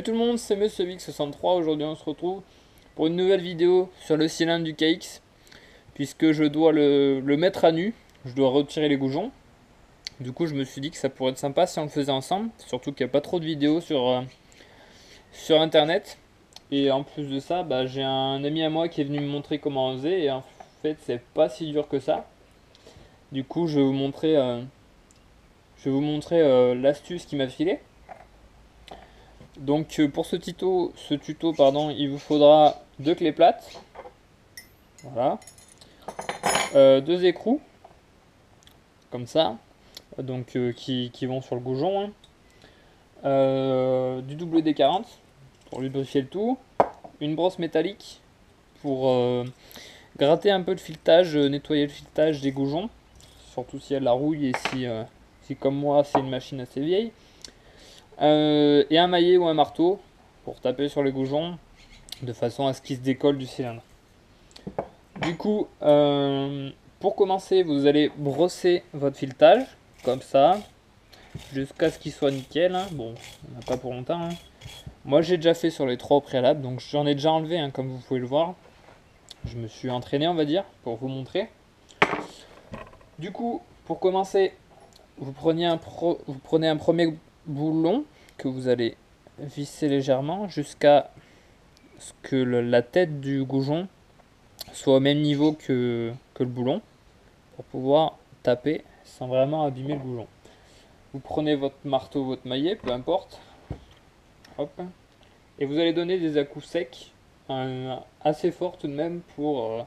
Salut tout le monde, c'est Monsieur Vic63. Aujourd'hui on se retrouve pour une nouvelle vidéo sur le cylindre du KX, puisque je dois le mettre à nu, je dois retirer les goujons. Du coup je me suis dit que ça pourrait être sympa si on le faisait ensemble, surtout qu'il n'y a pas trop de vidéos sur internet. Et en plus de ça, j'ai un ami à moi qui est venu me montrer comment on faisait, et en fait c'est pas si dur que ça. Du coup je vais vous montrer l'astuce qu'il m'a filé. Donc pour ce tuto, il vous faudra deux clés plates, voilà, deux écrous, comme ça, donc qui vont sur le goujon, hein. Du WD-40 pour lubrifier le tout, une brosse métallique pour gratter un peu le filetage, nettoyer le filetage des goujons, surtout s'il y a de la rouille et si comme moi c'est une machine assez vieille. Et un maillet ou un marteau pour taper sur les goujons de façon à ce qu'ils se décollent du cylindre. Du coup, pour commencer, vous allez brosser votre filetage comme ça jusqu'à ce qu'il soit nickel, hein. Bon, on n'a pas pour longtemps, hein. Moi j'ai déjà fait sur les trois au préalable, donc j'en ai déjà enlevé, hein, comme vous pouvez le voir. Je me suis entraîné, on va dire, pour vous montrer. Du coup, pour commencer, vous prenez un premier boulon que vous allez visser légèrement jusqu'à ce que la tête du goujon soit au même niveau que le boulon pour pouvoir taper sans vraiment abîmer le goujon. Vous prenez votre marteau, votre maillet, peu importe, hop, et vous allez donner des à-coups secs assez forts tout de même pour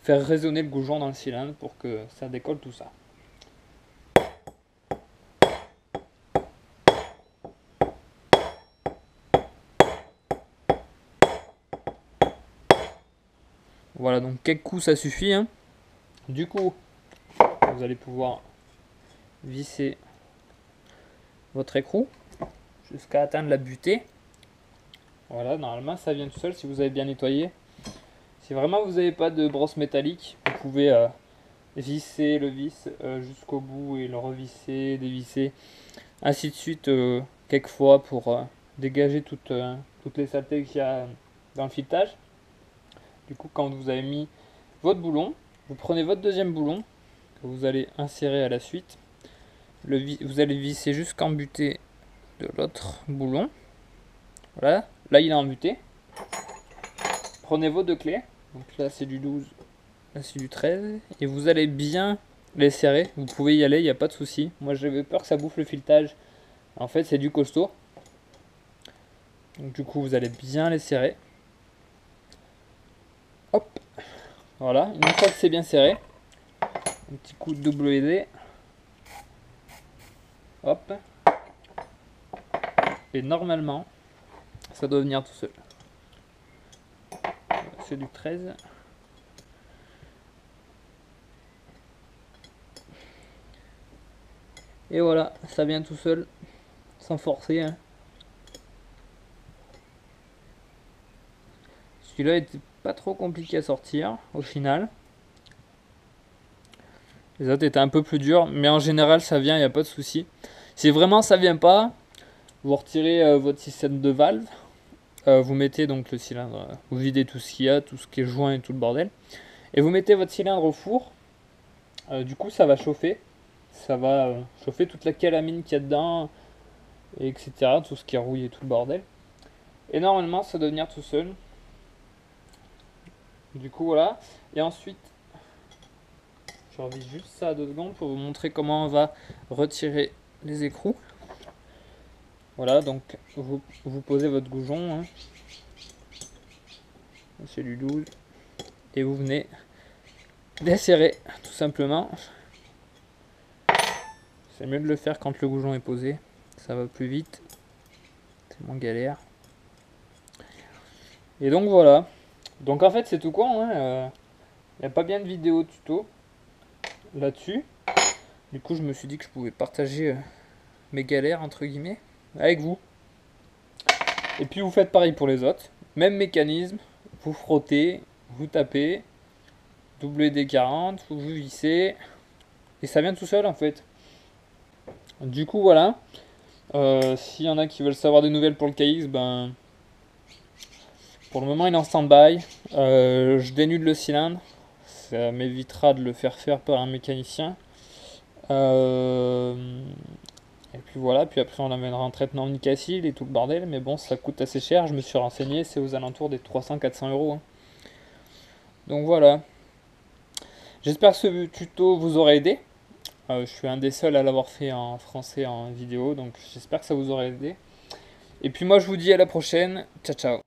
faire résonner le goujon dans le cylindre pour que ça décolle tout ça. Voilà, donc quelques coups ça suffit, hein. Du coup, vous allez pouvoir visser votre écrou jusqu'à atteindre la butée. Voilà, normalement ça vient tout seul si vous avez bien nettoyé. Si vraiment vous n'avez pas de brosse métallique, vous pouvez visser le vis jusqu'au bout et le revisser, dévisser, ainsi de suite quelques fois pour dégager toutes les saletés qu'il y a dans le filetage. Du coup, quand vous avez mis votre boulon, vous prenez votre deuxième boulon que vous allez insérer à la suite. Vous allez visser jusqu'en butée de l'autre boulon. Voilà, là il est embuté. Prenez vos deux clés, donc là c'est du 12, là c'est du 13, et vous allez bien les serrer. Vous pouvez y aller, il n'y a pas de souci. Moi j'avais peur que ça bouffe le filetage, en fait c'est du costaud. Donc du coup vous allez bien les serrer. Hop, voilà, une fois que c'est bien serré, un petit coup de WD, hop, et normalement ça doit venir tout seul. C'est du 13. Et voilà, ça vient tout seul, sans forcer, hein. Celui-là était pas trop compliqué à sortir au final. Les autres étaient un peu plus durs, mais en général ça vient, il n'y a pas de souci. Si vraiment ça vient pas, vous retirez votre système de valve. Vous mettez donc le cylindre, vous videz tout ce qu'il y a, tout ce qui est joint et tout le bordel. Et vous mettez votre cylindre au four. Du coup ça va chauffer. Ça va chauffer toute la calamine qu'il y a dedans, etc. Tout ce qui est rouillé et tout le bordel. Et normalement ça doit venir tout seul. Du coup voilà. Et ensuite, je revise juste ça à 2 secondes pour vous montrer comment on va retirer les écrous. Voilà, donc vous posez votre goujon, hein. C'est du 12. Et vous venez desserrer tout simplement. C'est mieux de le faire quand le goujon est posé. Ça va plus vite. C'est moins galère. Et donc voilà. Donc en fait c'est tout con, hein. Il n'y a pas bien de vidéo tuto là-dessus. Du coup je me suis dit que je pouvais partager mes galères entre guillemets avec vous. Et puis vous faites pareil pour les autres. Même mécanisme. Vous frottez, vous tapez. WD-40, vous vissez. Et ça vient tout seul en fait. Du coup voilà. S'il y en a qui veulent savoir des nouvelles pour le KX, ben pour le moment il est en stand-by. Je dénude le cylindre, ça m'évitera de le faire par un mécanicien. Et puis voilà, puis après on amènera un traitement Nicacil et tout le bordel, mais bon ça coûte assez cher, je me suis renseigné, c'est aux alentours des 300-400 euros, hein. Donc voilà, j'espère que ce tuto vous aura aidé. Je suis un des seuls à l'avoir fait en français en vidéo, donc j'espère que ça vous aura aidé. Et puis moi je vous dis à la prochaine, ciao ciao.